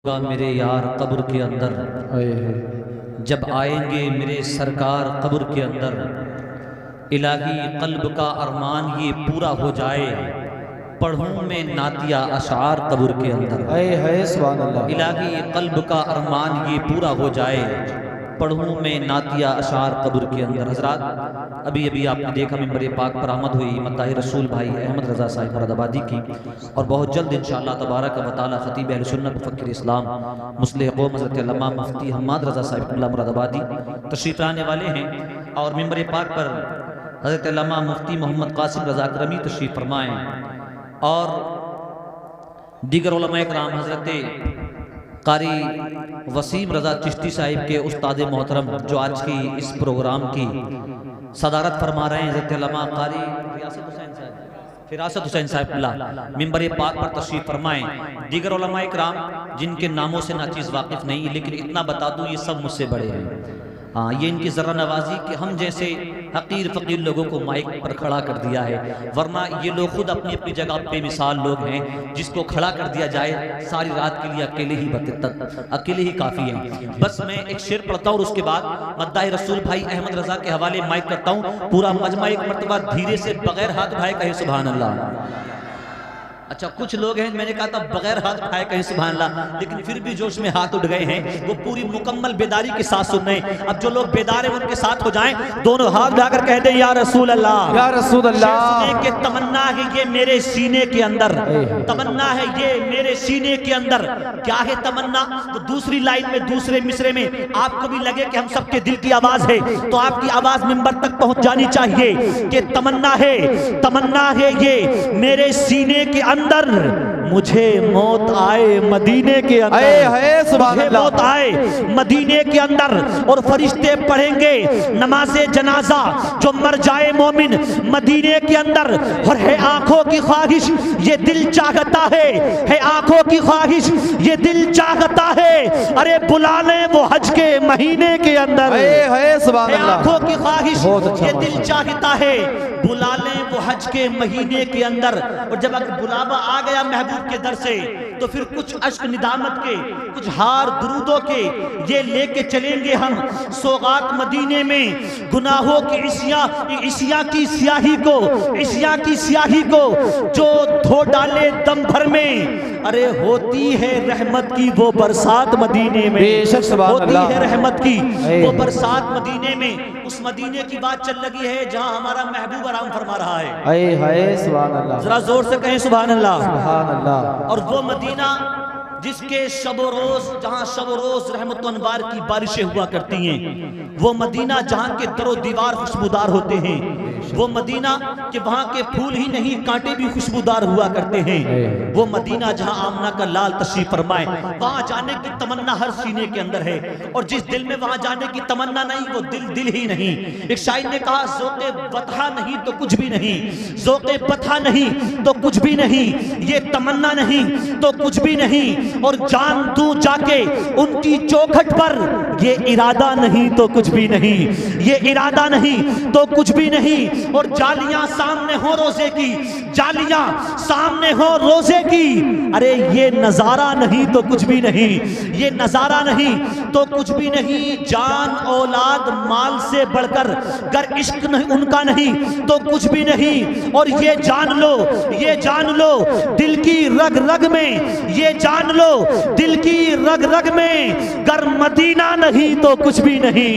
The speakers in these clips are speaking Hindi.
मेरे यार कब्र के अंदर जब आएंगे मेरे सरकार कब्र के अंदर, इलाही कल्ब का अरमान ये पूरा हो जाए, पढ़ूं मैं नातिया अशार कब्र के अंदर। सुभान अल्लाह। इलाही कल्ब का अरमान ये पूरा हो जाए, पढ़ूं मैं नातिया अशार कब्र के अंदर। हजरात, अभी अभी आपने देखा मिंबर पाक पर आमद हुई मत्ताह रसूल भाई अहमद रज़ा साहिब मुरादाबादी की, और बहुत जल्द इंशाअल्लाह तबारक व तआला खतीब अहले सुन्नत मुफक्किर इस्लाम मुस्लिह कौम हज़रत अल्लामा मुफ्ती हम्माद रज़ा साहिब मुरादाबादी तशरीफ़ लाने वाले हैं। और मिंबर पाक पर हज़रत अल्लामा मुफ्ती मोहम्मद कासिम रज़ा करमी तशरीफ़ फरमाएँ, और दीगर उलमाए किराम हज़रत कारी वसीम रज़ा चिश्ती साहिब के उस्ताद मोहतरम जो आज की इस प्रोग्राम की सदारत फरमा रहे हैं, हज़रत अल्लामा कारी फिरासत हुसैन साहिब मिंबर पाक पर तशरीफ़ फरमाएं। दीगर उलमाए किराम जिनके नामों से नाचीज़ वाकिफ़ नहीं, लेकिन इतना बता दूं ये सब मुझसे बड़े हैं। हाँ, ये इनकी ज़रा नवाजी कि हम जैसे हकीर फ़कीर लोगों को माइक पर खड़ा कर दिया है, वरना ये लोग खुद अपनी अपनी जगह पे मिसाल लोग हैं, जिसको खड़ा कर दिया जाए सारी रात के लिए अकेले ही काफ़ी हैं। बस मैं एक शेर पढ़ता हूँ और उसके बाद मद्दाह रसूल भाई अहमद रज़ा के हवाले माइक करता हूँ। पूरा मजमा एक मरतबा धीरे से बगैर हाथ उठाए कहे सुभान अल्लाह। अच्छा, कुछ लोग हैं, मैंने कहा था बगैर हाथ उठाए कहीं सुभान अल्लाह, लेकिन फिर भी जोश में हाथ उठ गए हैं, वो पूरी मुकम्मल बेदारी के साथ सुन रहे हैं। अब जो लोग बेदार हैं उनके साथ हो जाएं, दोनों हाथ उठाकर कह दें या रसूल अल्लाह, या रसूल अल्लाह। सुनने के तमन्ना है ये मेरे सीने के अंदर, तमन्ना है ये मेरे सीने के अंदर। क्या है तमन्ना? तो दूसरी लाइन में दूसरे मिसरे में आपको भी लगे कि हम सबके दिल की आवाज है, तो आपकी आवाज मिंबर तक पहुंच जानी चाहिए कि तमन्ना है ये मेरे सीने के अंदर, मुझे मौत आए मदीने के अंदर, मुझे मौत आए मदीने के अंदर, और फरिश्ते पढ़ेंगे नमाज़े जनाजा जो मर जाए मोमिन मदीने के अंदर। और है आंखों की ख्वाहिश ये दिल चाहता है आंखों की ख्वाहिश ये दिल चाहता है, अरे बुला ले वो हज के महीने के अंदर। आंखों की ख्वाहिश ये दिल चाहता है, बुला ले वो हज के महीने के अंदर। और जब अगर बुलावा आ गया महबूब के दर से, तो फिर कुछ अश्क निदामत के, कुछ हार दुरूदों के ये लेके चलेंगे हम सौगात मदीने में। गुनाहों की इसिया की स्याही को जो धो डाले दम भर में, अरे होती है रहमत की वो बरसात मदीने में, होती है रहमत की वो बरसात मदीने में। उस मदीने की बात चल लगी है जहां हमारा महबूब आराम फरमा रहा है। जरा जोर से कहें सुभान अल्लाह। और वो मदीना जिसके शबो रोज, जहां शबो रोज रहमत अनवार की बारिशें हुआ करती हैं, वो मदीना जहां के दरो दीवार खुशबूदार होते हैं, वो मदीना कि वहां के फूल ही नहीं कांटे भी खुशबूदार हुआ करते हैं, वो मदीना जहां आमना का लाल तशरीफ फरमाए, वहां जाने की तमन्ना हर सीने के अंदर है। और जिस दिल में वहां जाने की तमन्ना नहीं, वो दिल ही नहीं। एक शायर ने कहा ज़ौक़े बतहा नहीं तो कुछ भी नहीं, ज़ौक़े बतहा नहीं तो कुछ भी नहीं, ये तमन्ना नहीं तो कुछ भी नहीं, और जान दूं जाके उनकी चौखट पर, ये इरादा नहीं तो कुछ भी नहीं, ये इरादा नहीं तो कुछ भी नहीं। और जालियां सामने हो रोजे की, जालियां सामने हो रोजे की, अरे ये नजारा नहीं तो कुछ भी नहीं, ये नजारा नहीं तो कुछ भी नहीं। जान औलाद माल से बढ़कर गर इश्क नहीं उनका नहीं तो कुछ भी नहीं। और ये जान लो दिल की रग रग में, ये जान लो दिल की रग रग में, गर मदीना नहीं तो कुछ भी नहीं,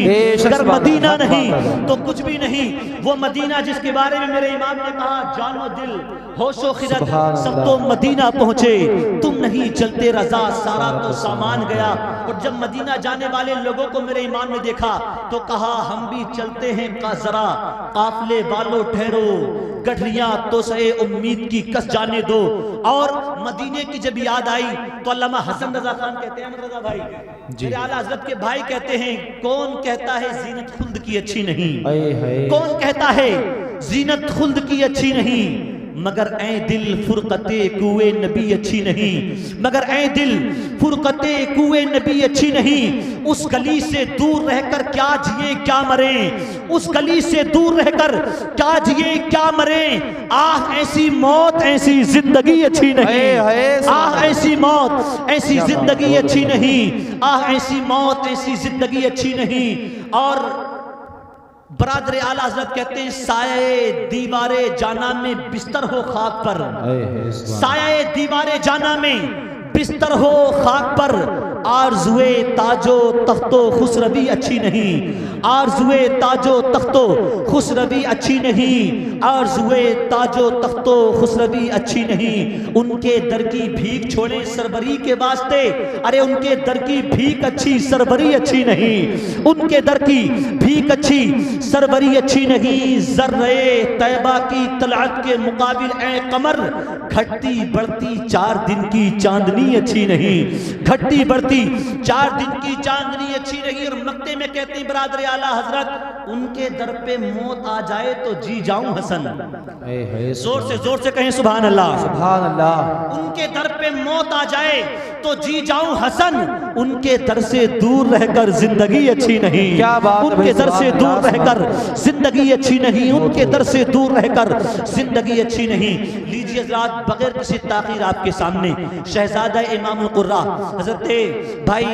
गर मदीना नहीं तो कुछ भी नहीं। वो मदीना जिसके बारे में मेरे इमाम ने कहा, जानो दिल होशो खिरत सब तो मदीना पहुंचे, तुम नहीं चलते रजा सारा तो सामान गया। और जब मदीना जाने वाले लोगों को मेरे इमाम ने देखा तो कहा, हम भी चलते हैं का जरा काफले वालों ठहरो, गठरियां तो सहे उम्मीद की कस जाने दो। और मदीने की जब याद आई तो अल्लामा हसन रजा खान कहते हैं, रजा भाई मेरे आला हजरत के भाई कहते हैं, कौन कहता है जीनत खुल्द की अच्छी नहीं, कौन कहता है जीनत खुल्द की अच्छी नहीं, मगर ऐ दिल फुरकते कुए नबी अच्छी नहीं, मगर ऐ दिल फुरकते कुए नबी अच्छी नहीं। उस गली से दूर रहकर क्या जिए क्या मरे, उस गली से दूर रहकर क्या जिए क्या मरे। आह ऐसी मौत ऐसी जिंदगी अच्छी नहीं, आह ऐसी मौत ऐसी जिंदगी अच्छी नहीं, आह ऐसी मौत ऐसी जिंदगी अच्छी नहीं। और बरादर आला हजरत कहते हैं साये दीवारे जाना में बिस्तर हो खाक पर, साये दीवारे जाना में बिस्तर हो खाक पर। आरज़ुए ताजो तख्तो खुसरवी अच्छी नहीं, आरज़ुए ताजो तख्तो खुसरवी अच्छी नहीं, आरज़ुए ताजो तख्तो खुसरवी अच्छी नहीं। उनके दर की भीख छोड़े सरबरी के वास्ते, अरे उनके दर की भीख अच्छी सरबरी अच्छी नहीं, उनके दर की भीख अच्छी सरबरी अच्छी नहीं। ज़र्रे तैबा की तलअत के मुकाबिल ए कमर, घटती बढ़ती 4 दिन की चांदनी अच्छी नहीं, घटती बढ़ती 4 दिन की चांदनी अच्छी नहीं। और मक्ते में कहते हैं बरादर आला हजरत उनके दर पे मौत आ जाए तो जी जाऊं हसन, जोर से कहें सुभान अल्लाह, सुभान अल्लाह। उनके दर पे मौत आ जाए तो जी जाऊं हसन, उनके दर से दूर रहकर जिंदगी अच्छी नहीं, क्या बात, उनके दर से दूर रहकर जिंदगी अच्छी नहीं, उनके दर से दूर रहकर जिंदगी अच्छी नहीं। लीजिए हज़रात बगैर किसी ताख़ीर आपके सामने शहजादा इमामुल कुर्रा हज़रत भाई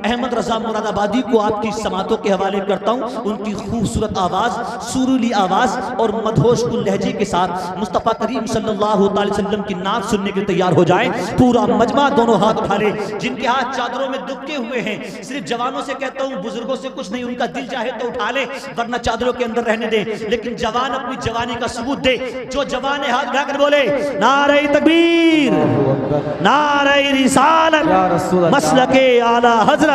अहमद रज़ा मुरादाबादी को आपकी समातों के हवाले करता हूँ। उनकी खूबसूरत आवाज़, सुरीली आवाज़ और मदहोश कुल लहजे के साथ मुस्तफ़ा करीम सल्लल्लाहु अलैहि वसल्लम की नात सुनने के लिए तैयार हो जाए। पूरा मजमा दोनों हाथ उठा ले, जिनके हाथ चादरों में दुबके हुए हैं। सिर्फ जवानों से कहता हूँ, बुजुर्गों से कुछ नहीं, उनका दिल चाहे तो उठा ले वरना चादरों के अंदर रहने दे। लेकिन जवान अपनी जवानी का सबूत दे। जो जवान है हाथ उठाकर बोले नारे तकबीर, नारे रिसालत, मसलके आला हजरत,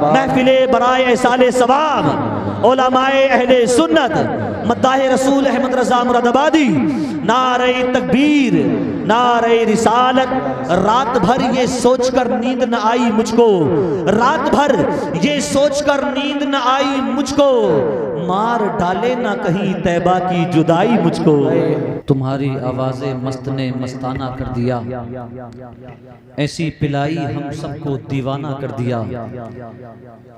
महफिले बराए साले सवाब, उलमाए अहले सुन्नत, मद्दाहे रसूल अहमद रज़ा मुरादाबादी। नारे तकबीर, नारे रिसालत। रात भर ये सोचकर नींद न आई मुझको, रात भर ये सोचकर नींद न आई मुझको, मार डाले ना कहीं तैबा की जुदाई मुझको। तुम्हारी आवाज़े मस्त ने मस्ताना कर दिया, ऐसी पिलाई हम सबको दीवाना कर दिया।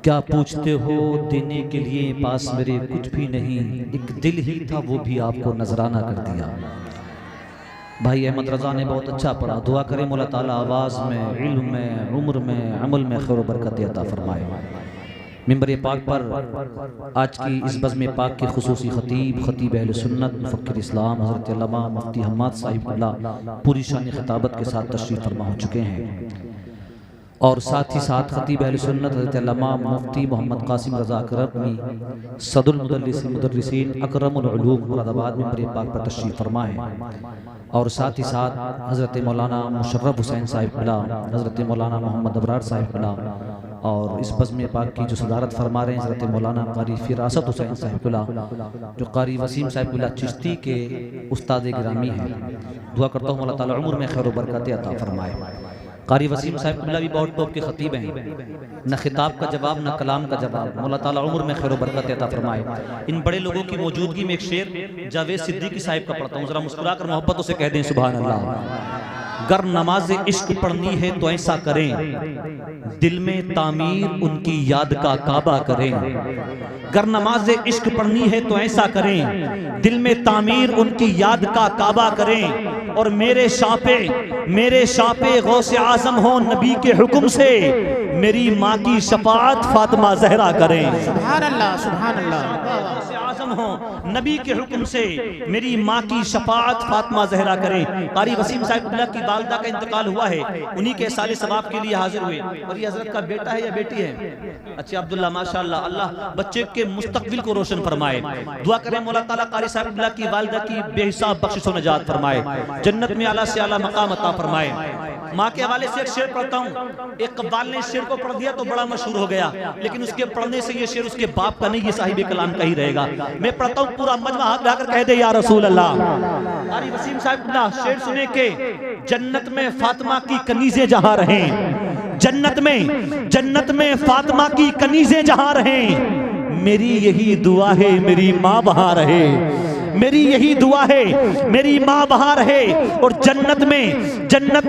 क्या पूछते हो देने के लिए पास मेरे कुछ भी नहीं, एक दिल ही था वो भी आपको नजराना कर दिया। भाई अहमद रज़ा ने बहुत अच्छा पढ़ा। दुआ करें मौला ताला आवाज़ में, इल्म में, उम्र में, अमल में खैर बरकत अता फरमाए। मिंबर पाक पर आज की इस बज़्म पाक के खुसूसी खतीब अहले सुन्नत मुफ़क्किर इस्लाम हज़रत अल्लामा मुफ्ती हम्माद साहिब अल्लाह पूरी शान खिताबत के साथ तशरीफ़ फरमा हो चुके हैं। और साथ ही साथ खतीब अहले सुन्नत हज़रत अल्लामा मुफ्ती मोहम्मद कासिम रज़ा अकरमी सदरुल मुदर्रिसीन अकरमुल उलूम मुरादाबाद मिंबर पाक पर तशरीफ़ फरमा है। और साथ ही साथ हज़रत मौलाना मुशर्रफ हुसैन साहिब क़िला, हज़रत मौलाना मोहम्मद अबरार साहिब क़िला, और इस बज़्म पाक की जो सदारत फरमा रहे हैं हज़रत मौलाना क़ारी फ़िरासत हुसैन साहिब क़िला, जो क़ारी वसीम साहिब क़िला चिश्ती के उस्ताद गिरामी हैं। दुआ करता हूँ अल्लाह ताला उम्र में खैर बरकत अता फरमाए। क़ारी वसीम साहिब क़िला भी बहुत टॉप के ख़तीब हैं, न खिताब का जवाब न कलाम का जवाब। मौला ताला उम्र में खैर बरकत अता फरमाए। इन बड़े लोगों की मौजूदगी में एक शेर जावेद सिद्दीकी साहिब का पढ़ता हूँ, ज़रा मुस्कुरा कर मोहब्बतों से कह दें सुभान अल्लाह। गर नमाज इश्क पढ़नी है तो ऐसा करें, दिल में तामीर उनकी याद का काबा करें। गर नमाज इश्क पढ़नी है तो ऐसा करें, दिल में तामीर उनकी याद का काबा करें। और मेरे शापे गौसे आज़म हो नबी के हुक्म से, मेरी माँ की शफाअत फातिमा ज़हरा करें। सुभान अल्लाह, सुभान अल्लाह। आज़म हो नबी के हुक्म से, मेरी माँ की शफाअत फातिमा ज़हरा करें। क़ारी वसीम साहिब क़िला की वालिदा का इंतकाल हुआ है, उन्हीं के साले सवाब के लिए हाजिर हुए। और ये हजरत का बेटा है या बेटी है? अच्छा अब्दुल्ला, माशाअल्लाह, अल्लाह बच्चे के मुस्तकबिल को रोशन फरमाए। दुआ करें मौला ताला क़ारी साहिब क़िला की वालिदा की बेहिसाब बख्शिश व नजात फरमाए, जन्नत में आला से आला मकाम अता फरमाए। माँ के हवाले से एक शेर पढ़ता हूँ। एक कव्वाल ने शेर को पढ़ दिया तो बड़ा मशहूर हो गया, लेकिन उसके पढ़ने से ये शेर उसके बाप का नहीं, ये साहिब कलाम का ही रहेगा। मैं पढ़ता हूँ, पूरा मजमा हाथ लगाकर कह दे या रसूल अल्लाह। क़ारी वसीम साहिब क़िला शेर सुने के, जन्नत में फातिमा की कनीज़ें जहाँ रहें, जन्नत में फातिमा की कनीज़ें जहाँ रहें, मेरी यही दुआ है मेरी माँ वहाँ रहे। मेरी यही दुआ है मेरी माँ वहां रहे और जन्नत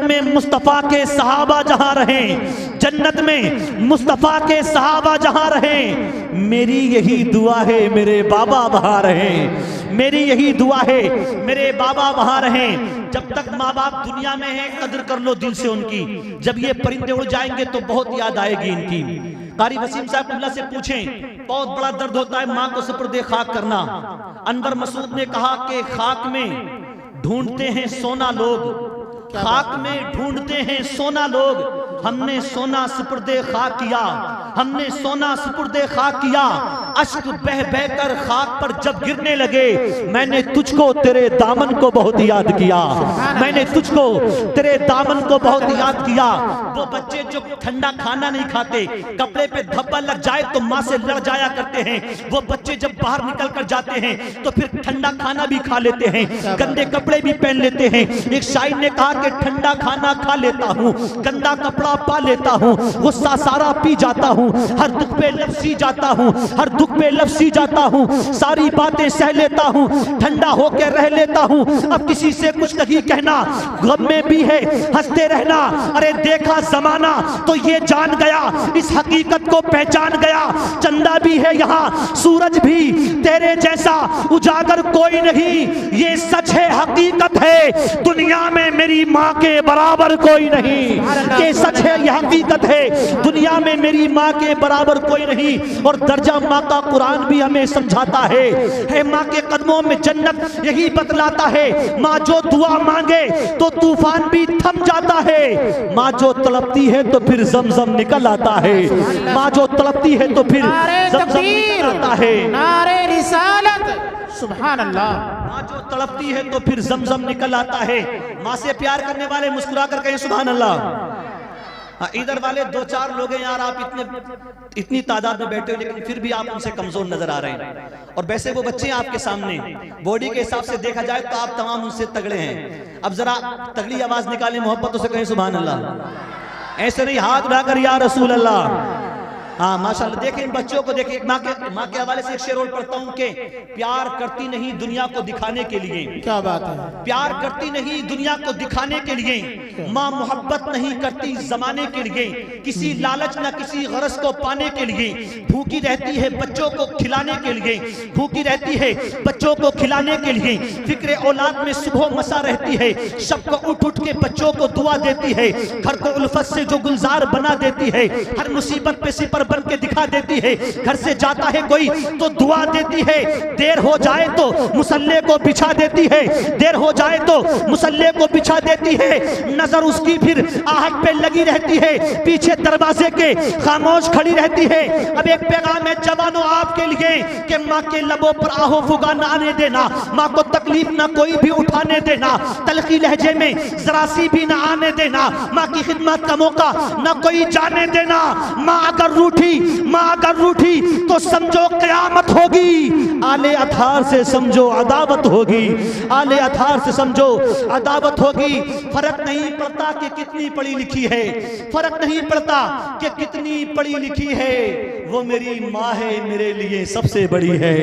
में मुस्तफ़ा के सहाबा जहां रहे, जन्नत में मुस्तफ़ा के सहाबा जहां रहे। मेरी यही दुआ है मेरे बाबा वहां रहे, मेरी यही दुआ है मेरे बाबा वहां रहे। जब तक माँ बाप दुनिया में है कदर कर लो दिल से उनकी, जब ये परिंदे उड़ जाएंगे तो बहुत याद आएगी इनकी। कारी वसीम साहब किबला से पूछें, बहुत बड़ा दर्द होता है माँ को सुपुर्दे खाक करना। अनवर मसूद ने कहा कि खाक में ढूंढते हैं सोना लोग, खाक में ढूंढते हैं सोना लोग। हमने सोना सुपुर्दे खाक किया, हमने सोना सुपुर्दे खाक किया। अश्क बह बह कर खाक पर जब गिरने लगे, मैंने तुझको तेरे दामन को बहुत याद किया, मैंने तुझको तेरे दामन को बहुत याद किया। वो बच्चे जो ठंडा खाना नहीं खाते, कपड़े पे धब्बा लग जाए तो माँ से लड़ जाया करते हैं, वो बच्चे जब बाहर निकल कर जाते हैं तो फिर ठंडा खाना भी खा लेते हैं, गंदे कपड़े भी पहन लेते हैं। एक शायर ने कहा कि ठंडा खाना खा लेता हूँ, गंदा कपड़ा पा लेता हूँ, गुस्सा सारा पी जाता हूँ, हर दुख पे लफ्सी जाता हूँ, हर दुख पे लफ्सी जाता हूँ, सारी बातें सह लेता हूँ, ठंडा होकर रह लेता हूँ। अब किसी से कुछ नहीं कहना, गम में भी है हंसते रहना। अरे देखा जमाना तो ये जान गया, इस हकीकत को पहचान गया। चंदा भी है यहाँ, सूरज भी तेरे जैसा उजागर कोई नहीं, ये सच है हकीकत है, दुनिया में मेरी माँ के बराबर कोई नहीं। ये सच है ये हकीकत है, दुनिया में मेरी माँ के बराबर कोई नहीं। और दर्जा माँ का कुरान भी हमें समझाता है माँ के कदमों में जन्नत यही बतलाता है। माँ जो दुआ मांगे तो तूफान भी थम जाता है, माँ जो तड़पती है तो फिर जमजम निकल आता है, माँ जो तड़पती है तो फिर जमजम निकल आता है। नारे रिसालत सुभान अल्लाह। माँ जो तड़पती है तो फिर जमजम निकल आता है। माँ से प्यार करने वाले मुस्कुरा कर कहें सुभान अल्लाह। इधर वाले दो चार लोग हैं यार, आप इतनी तादाद में बैठे हो लेकिन फिर भी आप उनसे कमजोर नजर आ रहे हैं। और वैसे वो बच्चे आपके सामने बॉडी के हिसाब से देखा जाए तो आप तमाम उनसे तगड़े हैं। अब जरा तगड़ी आवाज निकालें, मोहब्बतों से कहें सुभान अल्लाह। ऐसे नहीं हाथ उठाकर या रसूल अल्लाह। हाँ माशाल्लाह। देखें इन बच्चों को, देखें माँ के हवाले से एक शेर और पढ़ता हूँ कि प्यार करती नहीं दुनिया को दिखाने के लिए, क्या बात है, प्यार करती नहीं दुनिया को दिखाने के लिए, माँ मोहब्बत नहीं करती जमाने के लिए, किसी लालच न किसी गरज को पाने के लिए, भूखी रहती है बच्चों को खिलाने के लिए, भूखी रहती है बच्चों को खिलाने के लिए, फिक्र औलाद में सुबह मसा रहती है, सबको उठ उठ के बच्चों को दुआ देती है, घर को उल्फत से जो गुलजार बना देती है, हर मुसीबत पे सिपर बन के दिखा देती है, घर से जाता है कोई तो दुआ देती है, देर हो जाए तो मुसल्ले को बिछा देती है, देर हो जाए तो मुसल्ले को बिछा देती है, नजर उसकी फिर आहट पे लगी रहती है, पीछे दरवाजे के खामोश खड़ी रहती है। अब एक पैगाम है जवानों आपके लिए कि माँ के लबों पर आहो फुगा ना आने देना, माँ को तकलीफ ना कोई भी उठाने देना, तलखी लहजे में जरा सी भी ना आने देना, माँ की खिदमत का मौका ना कोई जाने देना। माँ अगर रूठी तो समझो क़यामत होगी, आले अथार से समझो अदावत होगी, आले अथार से समझो अदावत होगी। फर्क नहीं पड़ता कि कितनी पढ़ी लिखी है, फर्क नहीं पड़ता कि कितनी पढ़ी लिखी है, वो मेरी माँ है मेरे लिए सबसे बड़ी है,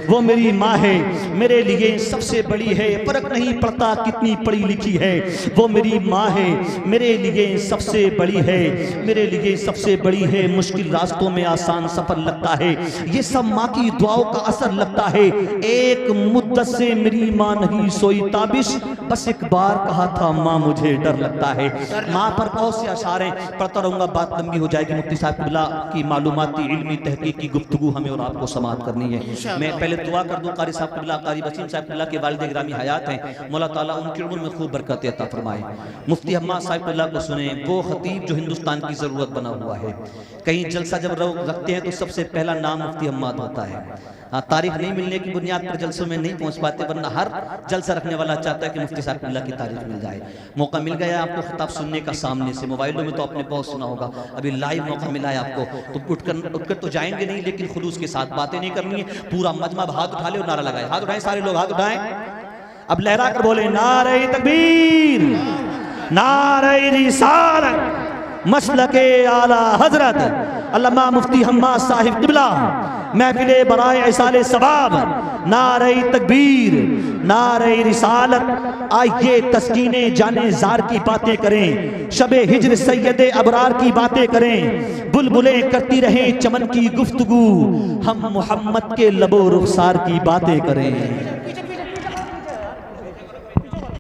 वो मेरी माँ है मेरे लिए सबसे बड़ी है। फर्क नहीं पड़ता कितनी पढ़ी लिखी है, वो मेरी माँ है मेरे लिए सबसे बड़ी है, मेरे लिए सबसे बड़ी है। मुश्किल रास्तों में आसान सफर लगता है, ये सब माँ की दुआओं का असर लगता है। एक मुद्दत से मेरी माँ नहीं सोई ताबिश, बस एक बार कहा था माँ मुझे डर लगता है। माँ पर बहुत से अशार हैं, पढ़ता रहूंगा बात लंबी हो जाएगी। मुफ्ती साहब किबला की मालूमाती इल्मी तहकीक की गुफ्तगू हमें और आपको समाअत करनी है। मैं पहले दुआ कर दूं कारी साहब किबला, कारी वसीम साहब किबला के वालिद गिरामी हयात हैं, मौला ताला उनकी उम्र में खूब बरकत अता फरमाए। मुफ्ती हम्मा साहब किबला को सुने, वो खतीब जो हिंदुस्तान की जरूरत बना हुआ है। कहीं जलसा जब रखते हैं तो सबसे पहला नाम मुफ्ती हम्माद होता है। तारीख नहीं मिलने की बुनियाद पर जलसों में नहीं पहुंच पाते, वरना हर जलसा रखने वाला चाहता है कि मुफ्ती साहब किबला की तारीख मिल जाए। मौका मिल गया आपको खिताब सुनने का सामने से, मोबाइलों में तो आपने बहुत सुना होगा, अभी लाइव मौका मिला है आपको, तो उठकर तो जाएंगे नहीं, लेकिन खुलूस के साथ बातें नहीं करनी है। पूरा मजमा हाथ उठा ले और नारा लगाए, हाथ उठाएं सारे लोग, हाथ उठाएं, अब लहरा कर बोले नारे तकबीर, नारे रिसालत, मसलके आला हजरत अल्लामा मुफ्ती हम्मा साहिब किबला महफिले बराए इसाले सवाब, नारे तकबीर, नारे रिसालत। आइए तस्कीने जाने जार की बातें करें, शबे हिज्र सैयदे अबरार की बातें करें। बुलबुलें करती रहें चमन की गुफ्तगू, हम मोहम्मद के लबो रुखसार की बातें करें।